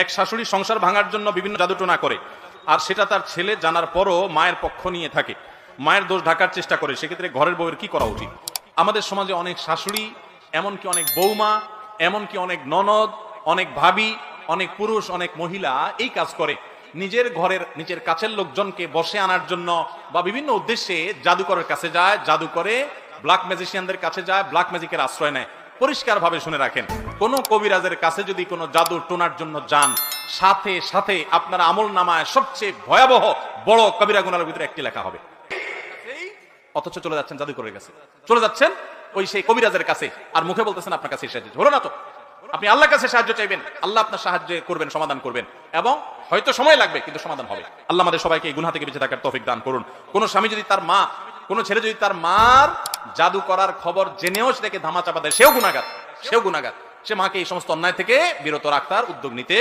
এক শাশুড়ি সংসার ভাঙার জন্য বিভিন্ন জাদুটোনা করে, আর সেটা তার ছেলে জানার পরও মায়ের পক্ষ নিয়ে থাকে, মায়ের দোষ ঢাকার চেষ্টা করে, সেক্ষেত্রে ঘরের বউয়ের কি করা উচিত? আমাদের সমাজে অনেক শাশুড়ি, এমনকি অনেক বৌমা, এমনকি অনেক ননদ, অনেক ভাবি, অনেক পুরুষ, অনেক মহিলা এই কাজ করে। নিজের ঘরের নিজের কাছের লোকজনকে বসে আনার জন্য বা বিভিন্ন উদ্দেশ্যে জাদুকরের কাছে যায়, জাদু করে, ব্ল্যাক ম্যাজিশিয়ানদের কাছে যায়, ব্ল্যাক ম্যাজিকের আশ্রয় নেয়। পরিষ্কার ভাবে শুনে রাখেন, কোন কবিরাজের কাছে যদি কোনো জাদু টোনার জন্য যান, সাথে সাথে আপনার আমল নামায় সবচেয়ে ভয়াবহ বড় কবিরা গুনাহের ভিতরে একটি লেখা হবে। অথচ চলে যাচ্ছেন জাদুকরের কাছে, চলে যাচ্ছেন ওই সেই কবিরাজের কাছে, আর মুখে বলতেছেন আপনার কাছে সাহায্য হলো না। তো আপনি আল্লাহর কাছে সাহায্য চাইবেন, আল্লাহ আপনার সাহায্য করবেন, সমাধান করবেন, এবং হয়তো সময় লাগবে কিন্তু সমাধান হবে। আল্লাহ আমাদের সবাইকে এই গুনাহ থেকে বেঁচে থাকার তৌফিক দান করুন। কোন স্বামী যদি তার মা, কোন ছেলে যদি তার মার জাদু করার খবর জেনেও সেটাকে ধামাচাপা দেয়, সেও গুনাহগার। সে মাকে এই সমস্ত অন্যায় থেকে বিরত রাখার উদ্যোগ নিতে